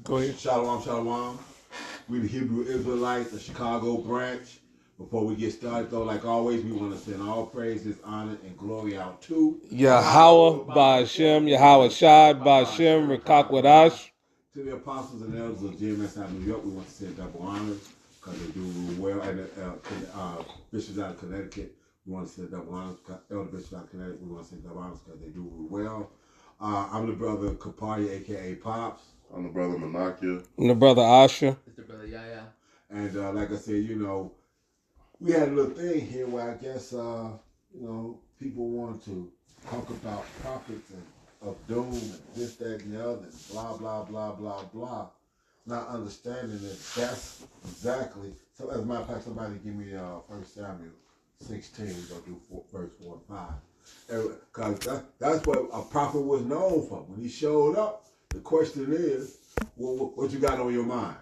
Go ahead. Shalom, shalom. We the Hebrew Israelites, the Chicago branch. Before we get started, though, like always, we want to send all praises, honor, and glory out to Yahweh Ba'Shem, Yahweh Shad Ba'Shem, Rekakwadash. To the apostles and elders of GMS out of New York, we want to send double honors because they do well. And bishops out of Connecticut, we want to send double honors. Elder bishops out of Connecticut, we want to send double honors because they do well. I'm the brother Kapari, aka Pops. I'm the brother Manakia. And the brother Asha. It's the brother Yaya. And like I said, we had a little thing here where I guess, people want to talk about prophets and of doom and this, that, and the other, and blah, blah, blah, blah, blah. Not understanding that that's exactly. So, as a matter of fact, somebody give me 1 Samuel 16. We're going to do verse 4 and 5. Because that's what a prophet was known for. When he showed up, the question is, what you got on your mind?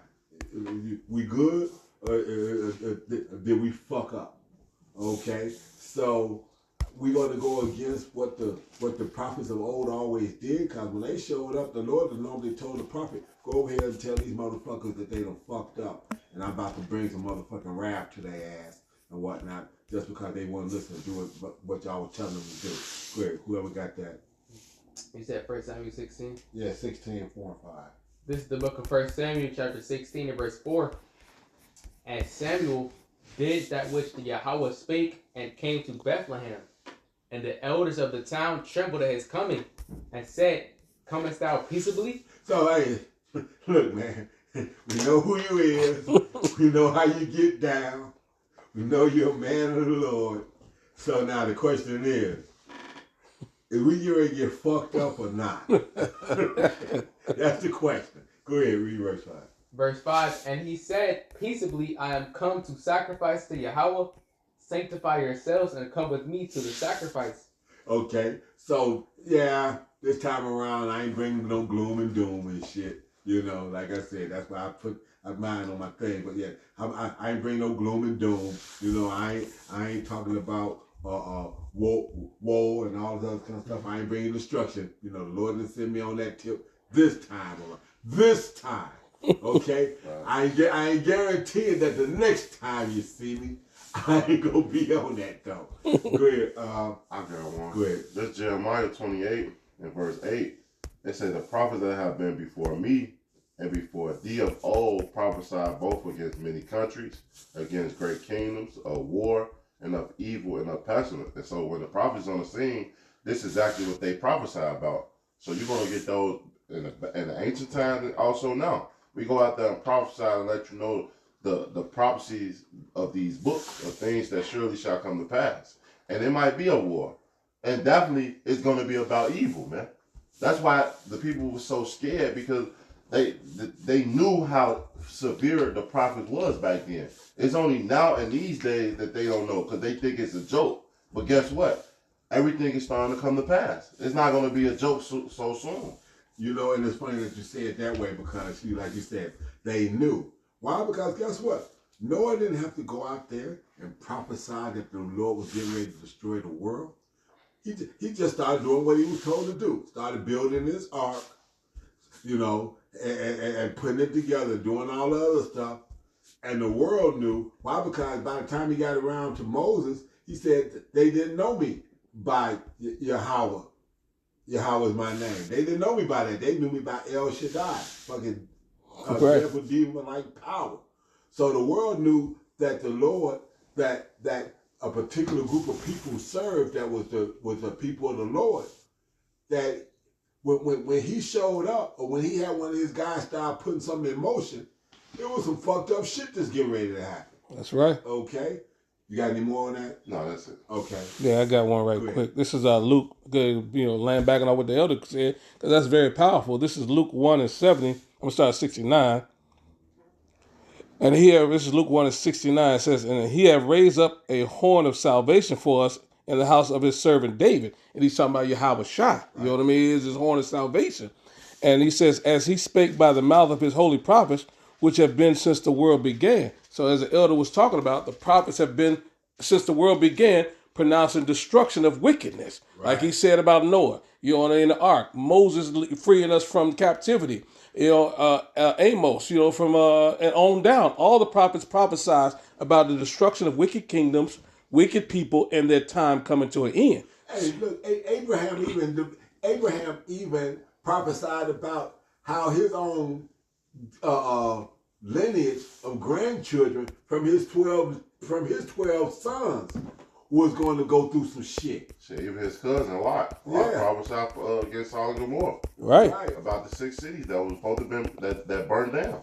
We good? Did we fuck up? Okay, so we're going to go against what the prophets of old always did, because when they showed up, the Lord normally told the prophet, go over here and tell these motherfuckers that they done fucked up, and I'm about to bring some motherfucking wrath to their ass and whatnot, just because they wouldn't listen to do what y'all were telling them to do. Good, whoever got that. You said 1 Samuel 16? Yeah, 16, 4 and 5. This is the book of 1 Samuel, chapter 16 and verse 4. And Samuel did that which the Yahweh spake, and came to Bethlehem. And the elders of the town trembled at his coming, and said, comest thou peaceably? So, hey, look, man, we know who you is. We know how you get down. We know you're a man of the Lord. So now the question is we going to get fucked up or not? That's the question. Go ahead, read verse 5. Verse 5, and he said, peaceably I am come to sacrifice to Yahweh. Sanctify yourselves and come with me to the sacrifice. Okay, so, yeah, this time around, I ain't bringing no gloom and doom and shit. Like I said, that's why I put mine on my thing. But yeah, I ain't bring no gloom and doom. I ain't talking about woe and all this other kind of stuff. I ain't bringing destruction. The Lord didn't send me on that tip this time. This time. Okay? I ain't guaranteeing that the next time you see me, I ain't gonna be on that though. Go ahead. I got one. Go ahead. This Jeremiah 28 and verse 8. It says, the prophets that have been before me and before thee of old prophesied both against many countries, against great kingdoms, of war, and of evil, and of pestilence. And so when the prophets on the scene, this is exactly what they prophesy about. So you're going to get those in the ancient times and also now. We go out there and prophesy and let you know the prophecies of these books of things that surely shall come to pass. And it might be a war. And definitely it's going to be about evil, man. That's why the people were so scared, because they knew how severe the prophet was back then. It's only now in these days that they don't know, because they think it's a joke. But guess what? Everything is starting to come to pass. It's not going to be a joke so soon. And it's funny that you say it that way, because, like you said, they knew. Why? Because guess what? Noah didn't have to go out there and prophesy that the Lord was getting ready to destroy the world. He just started doing what he was told to do. Started building his ark, and putting it together, doing all the other stuff. And the world knew. Why? Because by the time he got around to Moses, he said, they didn't know me by Yahweh. Yahweh is my name. They didn't know me by that. They knew me by El Shaddai. Fucking devil demon-like power. So the world knew that the Lord, that a particular group of people served, that was the people of the Lord, that when he showed up, or when he had one of his guys start putting something in motion, there was some fucked up shit that's getting ready to happen. That's right. Okay? You got any more on that? No, that's it. Okay. Yeah, I got one right quick. This is Luke, laying back on what the elder said, because that's very powerful. This is Luke 1 and 70. I'm going to start at 69. And here, this is Luke 1 and 69. It says, and he had raised up a horn of salvation for us in the house of his servant David. And he's talking about Yahweh Shah. You know what I mean? It's his horn of salvation. And he says, as he spake by the mouth of his holy prophets, which have been since the world began. So as the elder was talking about, the prophets have been, since the world began, pronouncing destruction of wickedness. Right. Like he said about Noah, in the ark. Moses freeing us from captivity. Amos, from and on down. All the prophets prophesied about the destruction of wicked kingdoms, wicked people, and their time coming to an end. Hey, look, Abraham even prophesied about how his own lineage of grandchildren from his 12 sons was going to go through some shit. Shit, even his cousin Lot prophesied against Sodom and Gomorrah. Right. About the 6 cities that was supposed to be that burned down.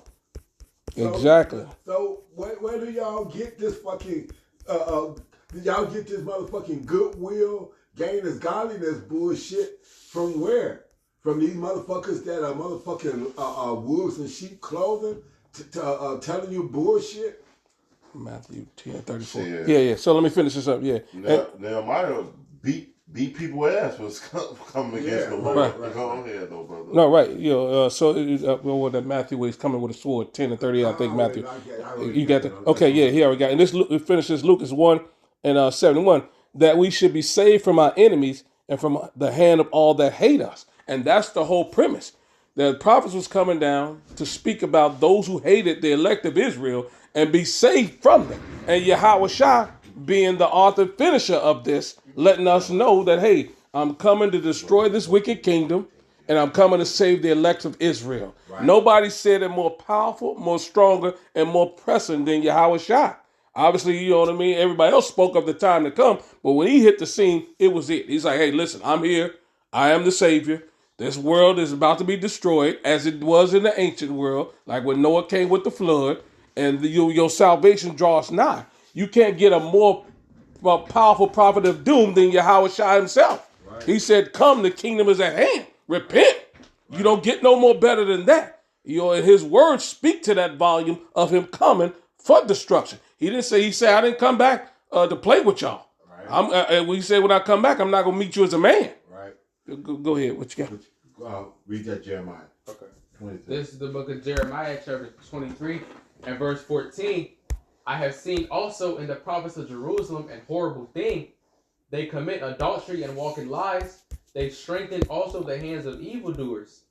Exactly. So where do y'all get this fucking y'all get this motherfucking goodwill, gainers, godliness bullshit from where? From these motherfuckers that are motherfucking wolves and sheep clothing, telling you bullshit. Matthew 10:34. Yeah. Yeah. So let me finish this up. Yeah. Nehemiah beat people ass was coming against the Lord. Right. Go ahead, though, brother. No, right. That Matthew was coming with a sword, 10:30. I think Matthew. You got that? Okay. Yeah. Here we got. And we finishes Lucas 1:71. That we should be saved from our enemies and from the hand of all that hate us. And that's the whole premise. The prophets was coming down to speak about those who hated the elect of Israel and be saved from them. And Yahweh Shah being the author finisher of this, letting us know that, hey, I'm coming to destroy this wicked kingdom and I'm coming to save the elect of Israel. Right. Nobody said it more powerful, more stronger, and more pressing than Yahweh Shah. Obviously, you know what I mean? Everybody else spoke of the time to come, but when he hit the scene, it was it. He's like, hey, listen, I'm here. I am the Savior. This world is about to be destroyed as it was in the ancient world, like when Noah came with the flood, and your salvation draws nigh. You can't get a more powerful prophet of doom than Yahweh Shah himself. Right. He said, come, the kingdom is at hand. Repent. Right. You don't get no more better than that. And his words speak to that volume of him coming for destruction. He said, I didn't come back to play with y'all. Right. He said, when I come back, I'm not going to meet you as a man. Right. Go ahead. What you got? Read that Jeremiah. Okay. 23. This is the book of Jeremiah, chapter 23, and verse 14. I have seen also in the province of Jerusalem an horrible thing. They commit adultery and walk in lies. They strengthen also the hands of evildoers,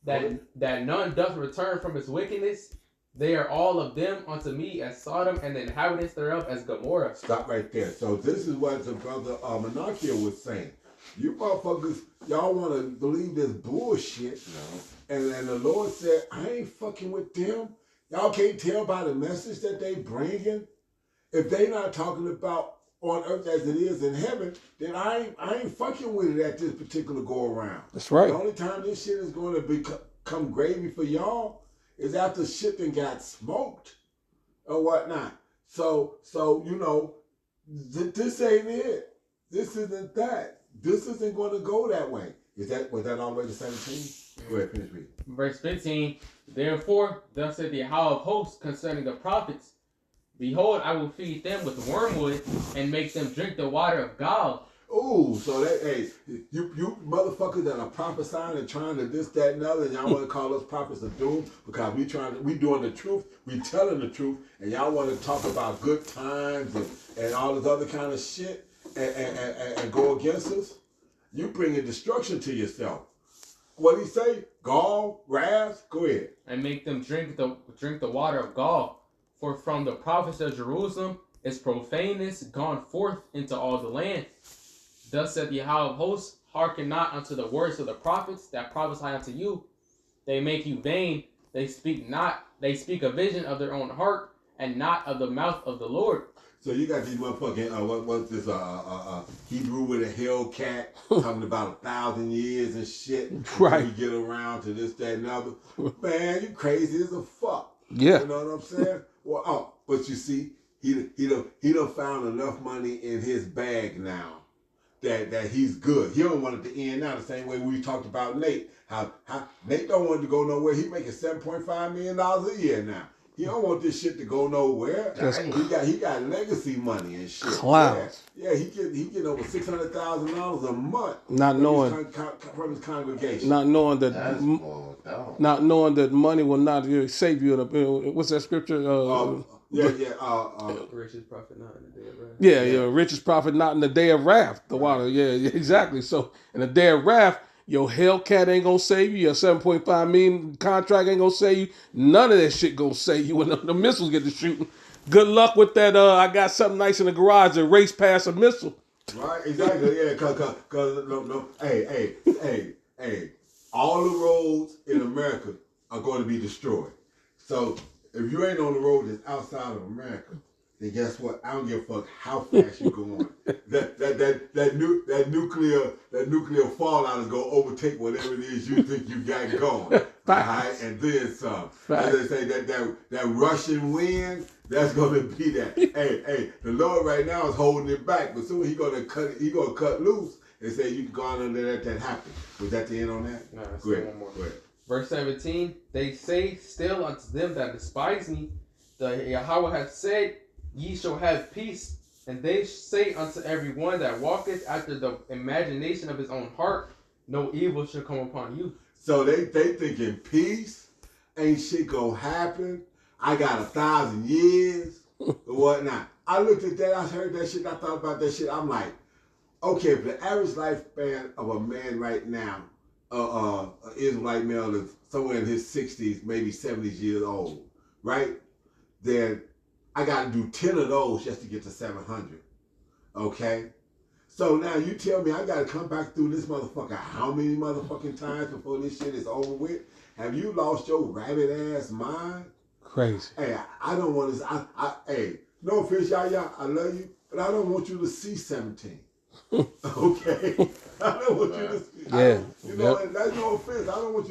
that none doth return from his wickedness. They are all of them unto me as Sodom, and the inhabitants thereof as Gomorrah. Stop right there. So this is what the brother Monarchia was saying. You motherfuckers, y'all want to believe this bullshit. No. And the Lord said, I ain't fucking with them. Y'all can't tell by the message that they bringing. If they not talking about on earth as it is in heaven, then I ain't fucking with it at this particular go around. That's right. The only time this shit is going to become gravy for y'all is after shit done got smoked or whatnot. So this ain't it. This isn't that. This isn't going to go that way. Was that all the way to 17? Go ahead, finish reading. Verse 15. Therefore, thus said the Yahweh of hosts concerning the prophets, behold, I will feed them with wormwood and make them drink the water of gall. Ooh, so that, hey, you motherfuckers that are prophesying and trying to this, that, and other, and y'all want to call us prophets of doom because we doing the truth, we telling the truth, and y'all want to talk about good times and all this other kind of shit and go against us. You bringing destruction to yourself. What did he say? Gall, wrath. Go ahead. And make them drink the water of gall. For from the prophets of Jerusalem is profaneness gone forth into all the land. Thus said the Yahweh of hosts, hearken not unto the words of the prophets that prophesy unto you. They make you vain. They speak a vision of their own heart, and not of the mouth of the Lord. So you got these motherfucking what's this Hebrew with a Hellcat talking about 1,000 years and shit. Right. You get around to this, that, and other. Man, you crazy as a fuck. Yeah. You know what I'm saying? Well, but you see, he done found enough money in his bag now that he's good. He don't want it to end now the same way we talked about Nate. How Nate don't want it to go nowhere. He making $7.5 million a year now. He don't want this shit to go nowhere. He got legacy money and shit. Clowns. Yeah, he get over $600,000 a month. Not knowing from his congregation. Not knowing that money will not save you. What's that scripture? Richest prophet not in the day of wrath. Yeah, richest prophet not in the day of wrath. The water. Yeah, exactly. So in the day of wrath, Your Hellcat ain't gonna save you. Your 7.5 million contract ain't gonna save you. None of that shit gonna save you when the missiles get to shooting. Good luck with that. I got something nice in the garage that race past a missile. Right, exactly. Yeah, cause no. Hey. All the roads in America are going to be destroyed. So if you ain't on the road that's outside of America, then guess what? I don't give a fuck how fast you go on. That nuclear fallout is gonna overtake whatever it is you think you got going. Right? And then some. As they say, that Russian wind, that's gonna be that. Hey, the Lord right now is holding it back, but soon he gonna cut loose and say you can go on and let that happen. Was that the end on that? No, Go ahead. one more. Go ahead. Verse 17, they say still unto them that despise me, the Yahweh hath said, ye shall have peace. And they say unto every one that walketh after the imagination of his own heart, no evil shall come upon you. So they thinking peace, ain't shit gonna happen. I got 1,000 years or whatnot. I looked at that, I heard that shit, I thought about that shit. I'm like, okay, if the average lifespan of a man right now, an Israelite male is somewhere in his 60s, maybe 70s years old, right? Then I got to do 10 of those just to get to 700. Okay? So now you tell me I got to come back through this motherfucker how many motherfucking times before this shit is over with? Have you lost your rabbit ass mind? Crazy. Hey, I don't want to. Hey, no offense, y'all, I love you, but I don't want you to see 17. Okay, I don't want you to see. Yeah, You know, that's no offense. I don't want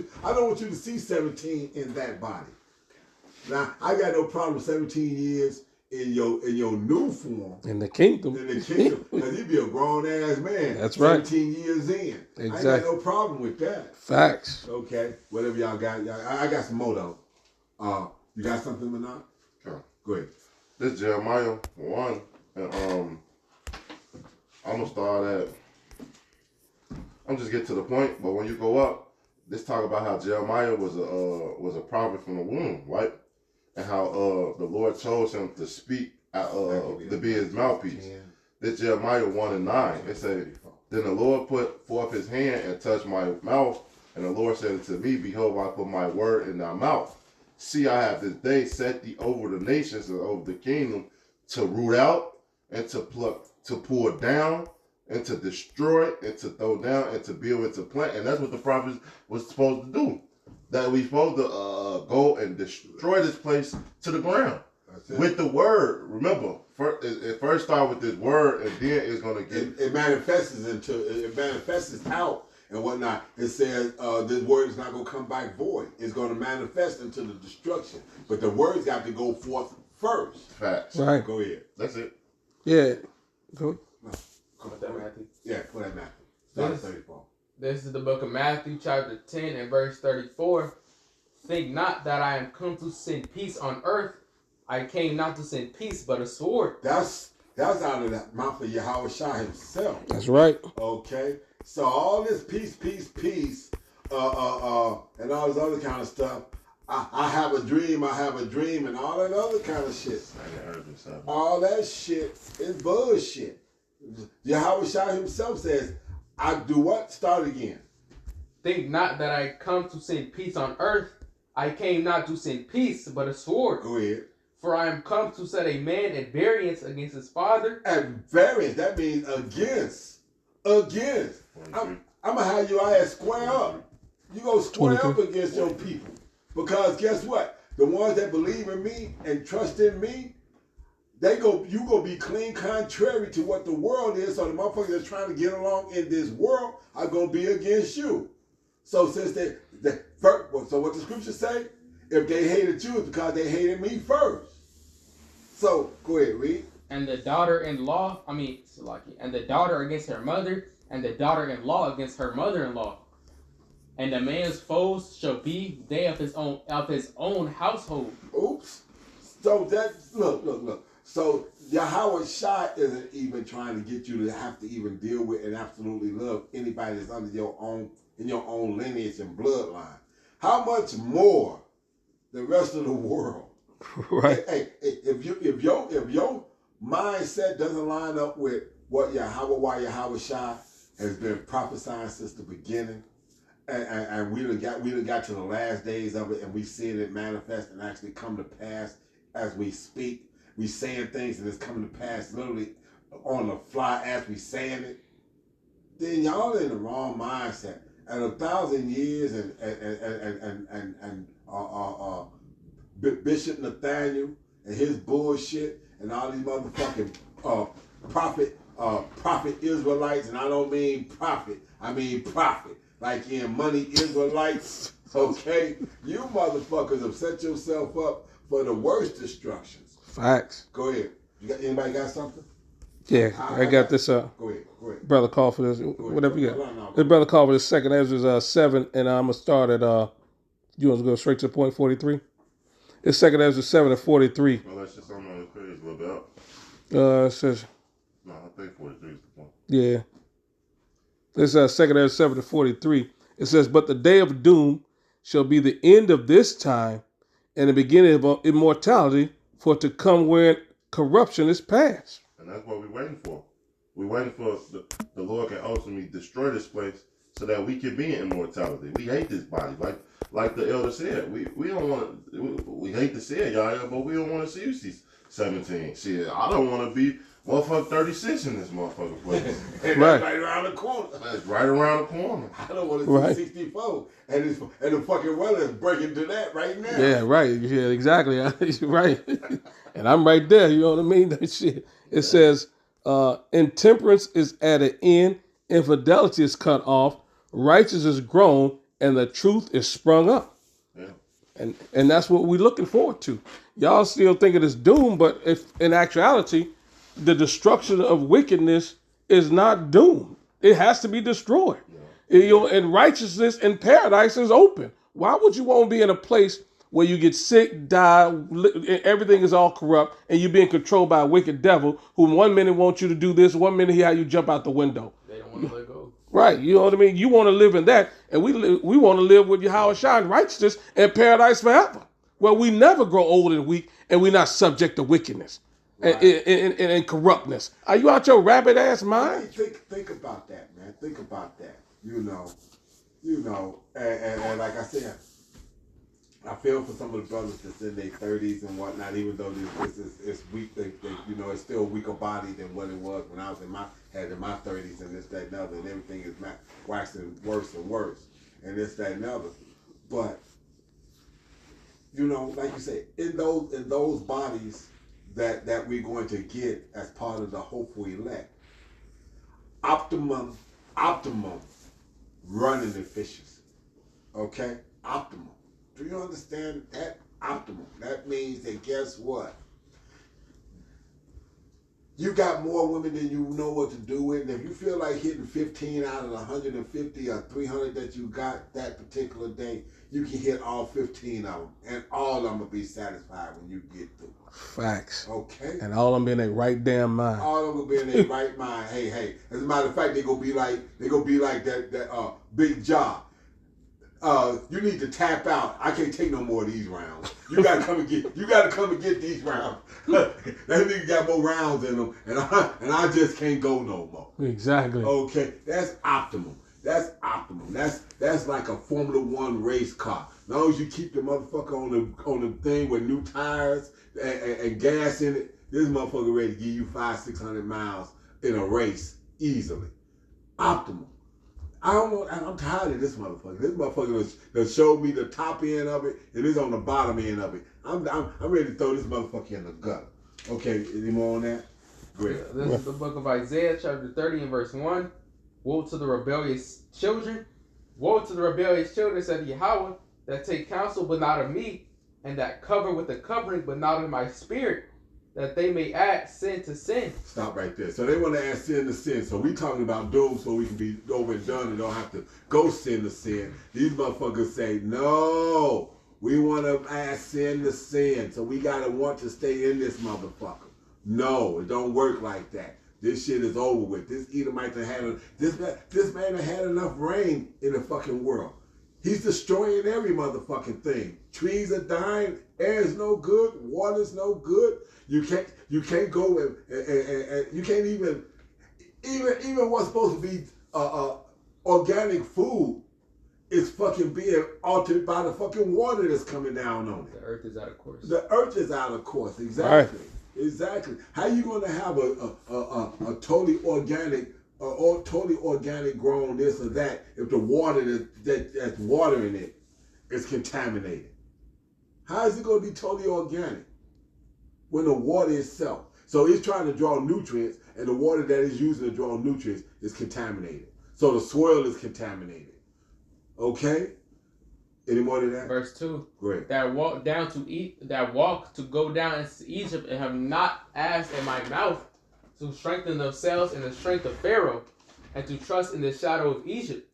you to see 17 in that body. Now, I got no problem with 17 years in your new form. In the kingdom. In the kingdom, because he'd be a grown ass man. That's right. 17 years in. Exactly. I ain't got no problem with that. Facts. Okay, whatever y'all got. I got some more though. You got something, Manan? Sure. Go ahead. This Jeremiah 1, and I'm gonna start at. I'm just get to the point, but when you go up, let's talk about how Jeremiah was a prophet from the womb, right? And how the Lord chose him to speak, to be his mouthpiece. This Jeremiah 1 and 9. It said, then the Lord put forth his hand and touched my mouth, and the Lord said unto me, behold, I put my word in thy mouth. See, I have this day set thee over the nations and over the kingdom to root out and to pluck, to pull down and to destroy and to throw down and to build and to plant. And that's what the prophets was supposed to do. That we supposed to go and destroy this place to the ground with the word. Remember, it first start with this word, and then it's going to get it manifests out and whatnot. It says this word is not going to come back void. It's going to manifest into the destruction. But the words got to go forth first. facts. Right. Go ahead. That's it. Yeah. Go. Put that, Matthew. Yeah, put that Matthew. Start at 34. This is the book of Matthew, chapter 10 and verse 34. Think not that I am come to send peace on earth. I came not to send peace, but a sword. That's out of the mouth of Yahweh Shah himself. That's right. Okay? So all this peace, and all this other kind of stuff. I have a dream, and all that other kind of shit. All that shit is bullshit. Yahweh Shah himself says, I do what? Start again. Think not that I come to send peace on earth. I came not to send peace, but a sword. Go ahead. For I am come to set a man at variance against his father. At variance, that means against. Against. I'm going to have your ass square up. You go square up against your people. Because guess what? The ones that believe in me and trust in me, you gonna be clean contrary to what the world is. So the motherfuckers that's trying to get along in this world are gonna be against you. So since so what the scriptures say, if they hated you, it's because they hated me first. So go ahead, read. And the daughter-in-law, and the daughter against her mother, and the daughter-in-law against her mother-in-law. And the man's foes shall be they of his own household. Oops. So that look. So Yahweh Shah isn't even trying to get you to have to even deal with and absolutely love anybody that's under in your own lineage and bloodline. How much more the rest of the world? Right. Hey, if your mindset doesn't line up with what Yahweh Shah has been prophesying since the beginning, and we done got to the last days of it, and we seeing it manifest and actually come to pass as we speak. We saying things and it's coming to pass literally on the fly as we saying it. Then y'all in the wrong mindset. And 1,000 years and Bishop Nathaniel and his bullshit and all these motherfucking prophet Israelites, and I don't mean prophet, I mean prophet, like in money Israelites. Okay, you motherfuckers have set yourself up for the worst destructions. Facts. Go ahead. Anybody got something? Yeah, I got this. Go ahead. Brother call for this. Whatever you got. This brother call for this second Ezra 7, and I'm gonna start at you want to go straight to the point 43? It's second Ezra 7 and 43. Well, that's just on the page a little bit. It says, No, I think 43 is the point. yeah. This is second Ezra 7 and 43. It says, but the day of doom shall be the end of this time, and the beginning of immortality, for to come where corruption is past. And that's what we're waiting for. We're waiting for the Lord can ultimately destroy this place so that we can be in immortality. We hate this body. Like the elder said, we don't want we hate to say it, y'all, but we don't want to see you see 17. Shit, I don't want to be motherfucker 36 in this motherfucker place. And Right. that's right around the corner. That's right around the corner. I don't want to see Right. 64. And the fucking weather is breaking to that right now. Yeah, right. Yeah, exactly. You're right. And I'm right there. You know what I mean? That shit. It says, intemperance is at an end, infidelity is cut off, righteousness is grown, and the truth is sprung up. Yeah. And that's what we're looking forward to. Y'all still think it is doom, but if in actuality, the destruction of wickedness is not doom. It has to be destroyed. And righteousness in paradise is open. Why would you want to be in a place where you get sick, die, and everything is all corrupt, and you're being controlled by a wicked devil who 1 minute wants you to do this, 1 minute he how you jump out the window. They don't want to let go. Right, you know what I mean? You want to live in that, and we want to live with Yahweh Shai in righteousness and paradise forever, where we never grow old and weak, and we're not subject to wickedness and corruptness. Are you out your rabbit ass mind? Think about that, man. Think about that. You know, and like I said, I feel for some of the brothers that's in their 30s and whatnot, even though this is weak, it's still weaker body than what it was when I was in my 30s and this, that, and other, and everything is waxing worse and worse, and this, that, and other. But like you say, in those bodies that we're going to get as part of the hopeful elect, optimum running efficiency. Okay? Optimum. Do you understand that? Optimum. That means that guess what? You got more women than you know what to do with. And if you feel like hitting 15 out of the 150 or 300 that you got that particular day, you can hit all 15 of them. And all of them will be satisfied when you get through. Facts. Okay? And all of them in their right damn mind. All of them will be in their right mind. Hey. As a matter of fact, they gonna be like that Big Job. You need to tap out. I can't take no more of these rounds. You gotta come and get these rounds. That nigga got more rounds in them, and I just can't go no more. Exactly. Okay, that's optimum. That's like a Formula One race car. As long as you keep the motherfucker on the thing with new tires and gas in it, this motherfucker ready to give you 500-600 miles in a race easily. Optimum. I'm tired of this motherfucker. This motherfucker that showed me the top end of it, and it's on the bottom end of it. I'm ready to throw this motherfucker in the gutter. Okay, any more on that? Great. This is the book of Isaiah, chapter 30 and verse 1. Woe to the rebellious children. Woe to the rebellious children, said Yahweh, that take counsel but not of me, and that cover with the covering but not of my spirit, that they may add sin to sin. Stop right there. So they want to add sin to sin. So we talking about doom so we can be over and done and don't have to go sin to sin. These motherfuckers say, no, we want to add sin to sin. So we got to want to stay in this motherfucker. No, it don't work like that. This shit is over with. This Edomite this man had enough rain in the fucking world. He's destroying every motherfucking thing. Trees are dying. Air is no good. Water's no good. You can't go and you can't even what's supposed to be organic food is fucking being altered by the fucking water that's coming down on it. The earth is out of course. The earth is out of course. Exactly. Exactly. How you gonna have a totally organic or totally organic grown this or that if the water that's watering it is contaminated? How is it gonna be totally organic when the water itself? So it's trying to draw nutrients, and the water that it's using to draw nutrients is contaminated. So the soil is contaminated. Okay? Any more than that? Verse 2. Great. That walk to go down into Egypt and have not asked in my mouth to strengthen themselves in the strength of Pharaoh and to trust in the shadow of Egypt.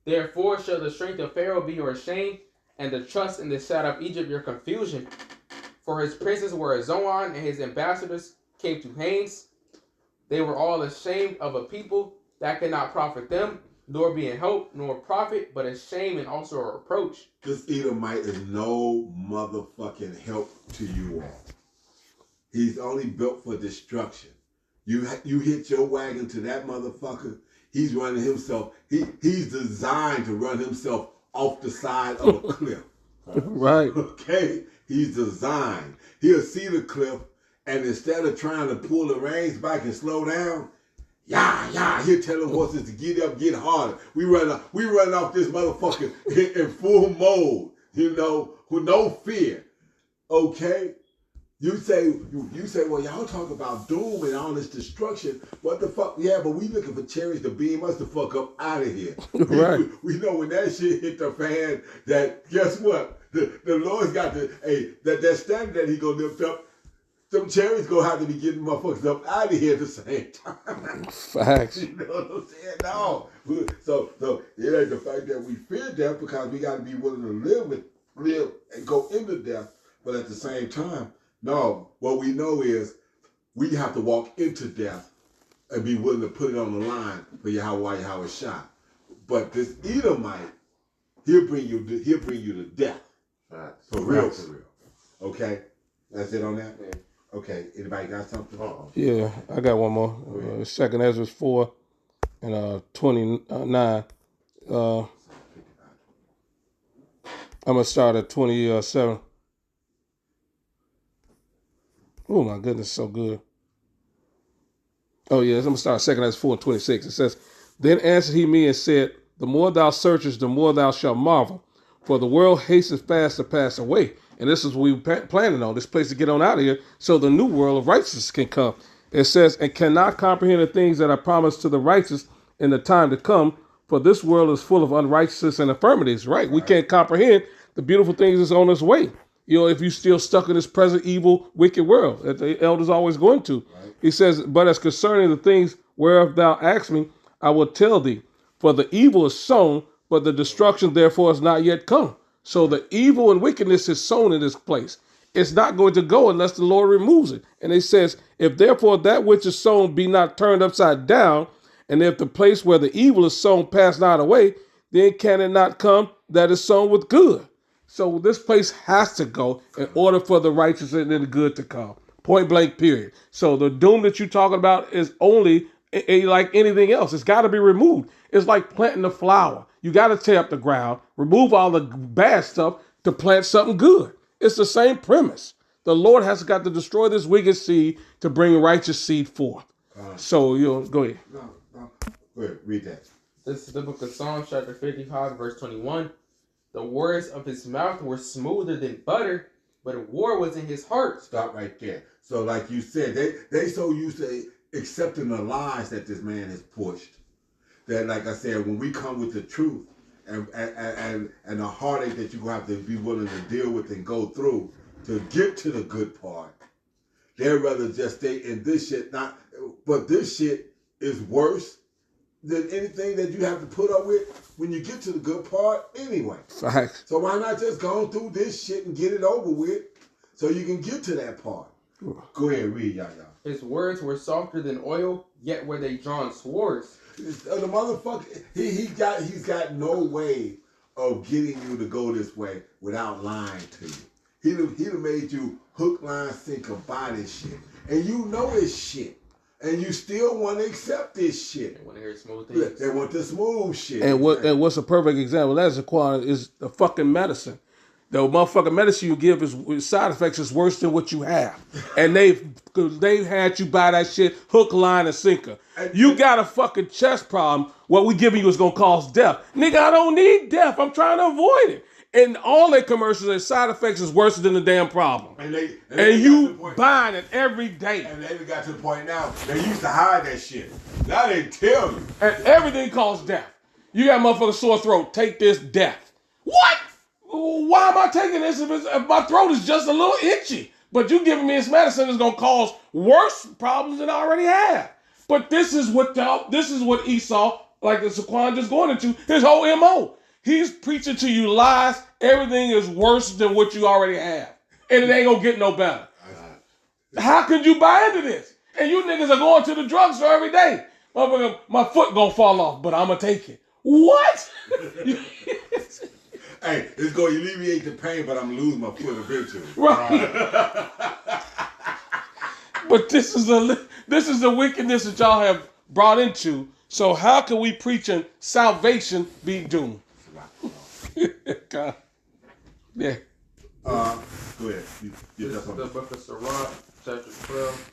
Therefore shall the strength of Pharaoh be your shame, and the trust in the shadow of Egypt your confusion. For his princes were a Zoan, and his ambassadors came to Hanes. They were all ashamed of a people that could not profit them, nor be in hope, nor profit, but a shame and also a reproach. This Edomite is no motherfucking help to you all. He's only built for destruction. You hit your wagon to that motherfucker, he's running himself. He's designed to run himself off the side of a cliff. Right. Okay? He's designed. He'll see the cliff, and instead of trying to pull the reins back and slow down, he'll tell the horses to get up, get harder. We run off this motherfucker in full mode, with no fear. Okay? You say, well, y'all talk about doom and all this destruction. What the fuck? Yeah, but we looking for chariots to beam us the fuck up out of here. Right. We know when that shit hit the fan, that guess what? The Lord's got that standard that he gonna lift up. Some chariots gonna have to be getting motherfuckers up out of here at the same time. Facts. You know what I'm saying? No. So it ain't the fact that we fear death, because we got to be willing to live and go into death. But at the same time, no. What we know is we have to walk into death and be willing to put it on the line for Yahweh shot. But this Edomite, he'll bring you to death. Right. For real. Okay? That's it on that? Yeah. Okay. Anybody got something? Yeah, I got one more. 2 Ezra 4 and 29. I'm going to start at 27. Oh, my goodness, so good. Oh, yes, I'm going to start 2 Ezra 4 and 26. It says, Then answered he me and said, The more thou searchest, the more thou shalt marvel. For the world hasteth fast to pass away. And this is what we were planning on, this place to get on out of here, so the new world of righteousness can come. It says, and cannot comprehend the things that are promised to the righteous in the time to come, for this world is full of unrighteousness and infirmities, right? We can't comprehend the beautiful things that's on its way. If you're still stuck in this present evil, wicked world that the elders always going to. Right. He says, but as concerning the things whereof thou ask me, I will tell thee. For the evil is sown, but the destruction therefore is not yet come. So the evil and wickedness is sown in this place. It's not going to go unless the Lord removes it. And it says, if therefore that which is sown be not turned upside down, and if the place where the evil is sown pass not away, then can it not come that is sown with good? So this place has to go in order for the righteous and the good to come. Point blank, period. So the doom that you're talking about is only like anything else. It's got to be removed. It's like planting a flower. You got to tear up the ground, remove all the bad stuff to plant something good. It's the same premise. The Lord has got to destroy this wicked seed to bring righteous seed forth. So, go ahead. No. Go ahead, read that. This is the book of Psalms, chapter 55, verse 21. The words of his mouth were smoother than butter, but war was in his heart. Stop right there. So like you said, they so used to accepting the lies that this man has pushed, that, like I said, when we come with the truth and the heartache that you're going to have to be willing to deal with and go through to get to the good part, they'd rather just stay in this shit. But this shit is worse than anything that you have to put up with when you get to the good part anyway. Facts. So why not just go through this shit and get it over with so you can get to that part? Go ahead, read, y'all. His words were softer than oil, yet were they drawn swords. The motherfucker, he's got no way of getting you to go this way without lying to you. He'd have made you hook, line, sinker, buy this shit. And you know it's shit. And you still want to accept this shit. They want to hear smooth things. They want the smooth shit. And what's a perfect example? That's Zaquan is the fucking medicine. The motherfucking medicine you give is with side effects is worse than what you have, and they've had you buy that shit hook, line, and sinker. You got a fucking chest problem. What we giving you is gonna cause death, nigga. I don't need death. I'm trying to avoid it. And all their commercials and side effects is worse than the damn problem. And you buying it every day. And they got to the point now they used to hide that shit. Now they tell you. And everything causes death. You got motherfucking sore throat. Take this, death. What? Why am I taking this if my throat is just a little itchy? But you giving me this medicine that's gonna cause worse problems than I already have. But this is what Esau, like the Saquon just going into, his whole MO. He's preaching to you lies. Everything is worse than what you already have. And it ain't gonna get no better. How could you buy into this? And you niggas are going to the drugstore every day. Motherfucker, my foot gonna fall off, but I'm gonna take it. What? Hey, it's going to alleviate the pain, but I'm losing my foot eventually. Right. But this is the wickedness that y'all have brought into. So how can we preaching salvation be doomed? God. Yeah. Go ahead. This is the book of Sirach, chapter 12,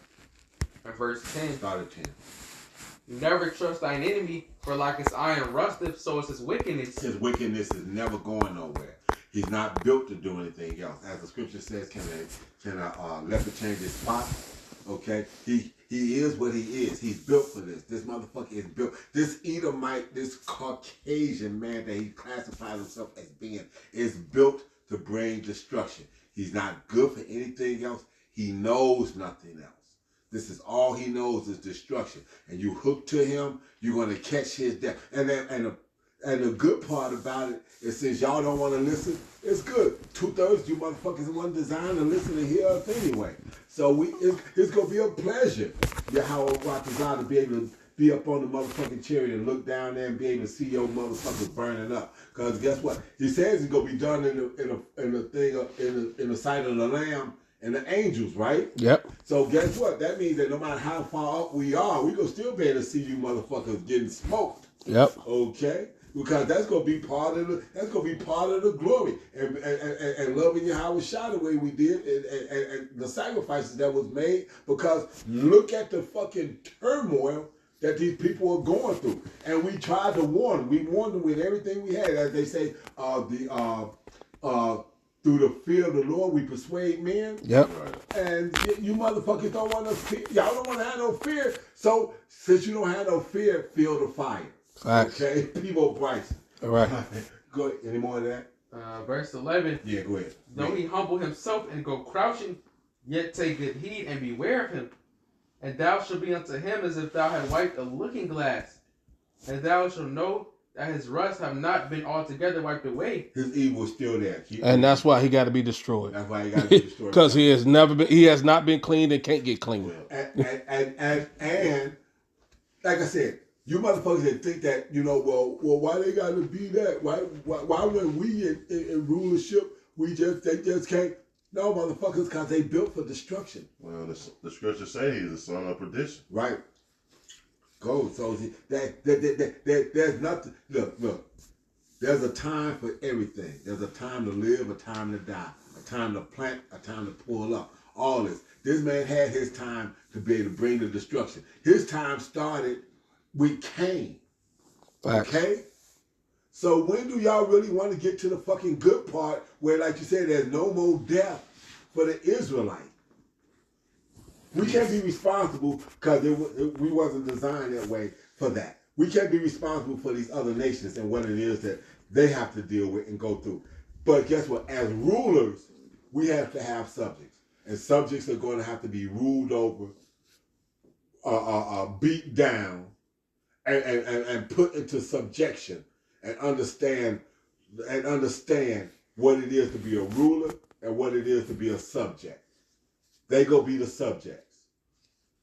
and verse 10. Start at 10. Never trust thine enemy, for like his iron rusteth, so is his wickedness. His wickedness is never going nowhere. He's not built to do anything else. As the scripture says, can a leopard change his spot? Okay? He is what he is. He's built for this. This motherfucker is built. This Edomite, this Caucasian man that he classifies himself as being, is built to bring destruction. He's not good for anything else. He knows nothing else. This is all he knows is destruction. And you hook to him, you're going to catch his death. And the good part about it is since y'all don't want to listen, it's good. 2/3 you motherfuckers weren't designed to listen and hear us anyway. So it's going to be a pleasure. How I desire to be able to be up on the motherfucking chariot and look down there and be able to see your motherfuckers burning up. Because guess what? He says it's going to be done in the sight of the Lamb and the angels, right? Yep. So guess what? That means that no matter how far up we are, we gonna still be able to see you motherfuckers getting smoked. Yep. Okay? Because that's gonna be part of the glory. And loving Yahweh Shah the way we did and the sacrifices that was made, because look at the fucking turmoil that these people are going through. And we tried to warn them. We warned them with everything we had. As they say, through the fear of the Lord, we persuade men. Yep. And you motherfuckers don't want to fear. Y'all don't want to have no fear. So, since you don't have no fear, feel the fire. Facts. Okay? People Bryce. All right. Go ahead. Any more of that? Verse 11. Yeah, go ahead. Though he humble himself and go crouching, yet take good heed and beware of him. And thou shalt be unto him as if thou had wiped a looking glass. And thou shalt know that his rust have not been altogether wiped away. His evil is still there. And that's why he got to be destroyed. That's why he got to be destroyed. Because he has not been cleaned and can't get cleaned. And like I said, you motherfuckers that think that, well, why they got to be that? Why when we in rulership, they just can't? No, motherfuckers, because they built for destruction. Well, the scripture say he's the son of perdition. Right. Go. So there's nothing. Look. There's a time for everything. There's a time to live, a time to die, a time to plant, a time to pull up. All this. This man had his time to be able to bring the destruction. His time started with Cain. Facts. Okay? So when do y'all really want to get to the fucking good part where, like you said, there's no more death for the Israelite? We can't be responsible because we wasn't designed that way for that. We can't be responsible for these other nations and what it is that they have to deal with and go through. But guess what? As rulers, we have to have subjects. And subjects are going to have to be ruled over, beat down, and put into subjection and understand what it is to be a ruler and what it is to be a subject. They go be the subjects.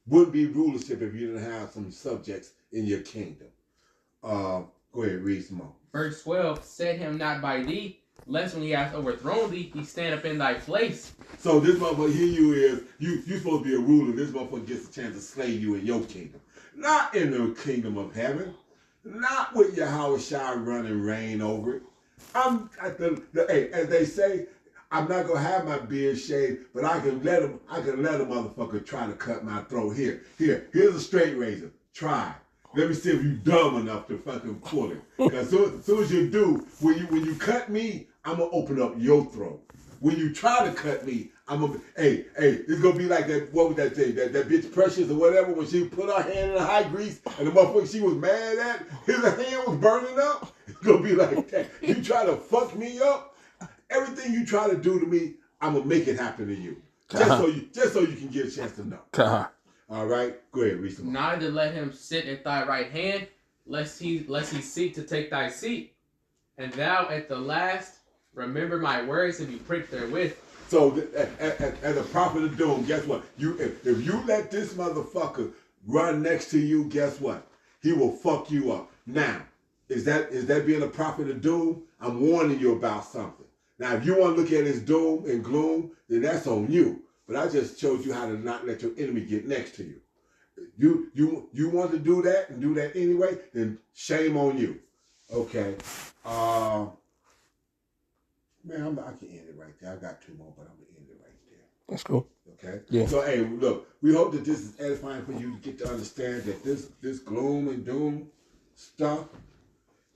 Wouldn't be rulership if you didn't have some subjects in your kingdom. Go ahead, read some more. Verse 12, set him not by thee, lest when he hath overthrown thee, he stand up in thy place. So this motherfucker here you is, you supposed to be a ruler. This motherfucker gets a chance to slay you in your kingdom. Not in the kingdom of heaven. Not with Yahweh Shai run and reign over it. I'm at hey, as they say, I'm not gonna have my beard shaved, but I can let a motherfucker try to cut my throat. Here's a straight razor. Try. Let me see if you dumb enough to fucking pull it. Cause soon as you do, when you cut me, I'm gonna open up your throat. When you try to cut me, I'm gonna it's gonna be like that. What was that thing? That bitch Precious or whatever when she put her hand in the high grease and the motherfucker she was mad at, his hand was burning up. It's gonna be like that. You try to fuck me up, everything you try to do to me, I'm gonna make it happen to you. Just so you can get a chance to know. All right, go ahead, read some more. Neither let him sit at thy right hand, lest he seek to take thy seat. And thou at the last remember my words and be pricked therewith. So as a prophet of doom, guess what? If you let this motherfucker run next to you, guess what? He will fuck you up. Now, is that being a prophet of doom? I'm warning you about something. Now, if you want to look at his doom and gloom, then that's on you. But I just showed you how to not let your enemy get next to you. You want to do that and do that anyway, then shame on you. Okay. Man, I can end it right there. I got 2 more, but I'm going to end it right there. That's cool. Okay? Yeah. So, hey, look, we hope that this is edifying for you to get to understand that this gloom and doom stuff,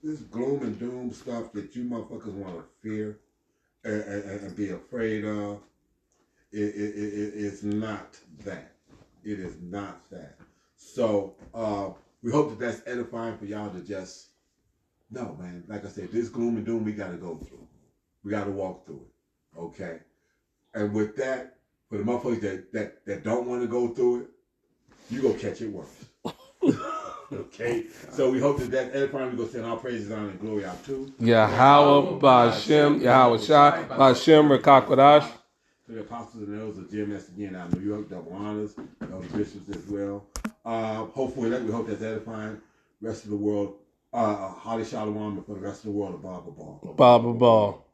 that you motherfuckers want to fear and be afraid of, it's not that. It is not that. So, we hope that that's edifying for y'all to just know, man. Like I said, this gloom and doom we got to go through. We got to walk through it, okay? And with that, for the motherfuckers that don't want to go through it, you go catch it worse. Okay? So we hope that that's edifying. We're going to send our praises, honor, and glory out to Yahweh Ba'Shem, Yahweh Shai, Ba'Shem Rekakwadash. to the apostles and elders of GMS again out of New York, double honors, elder bishops as well. Hopefully, we hope that's edifying. Rest of the world, Holly Shalom, and for the rest of the world, a Baba Ball. Baba Ball.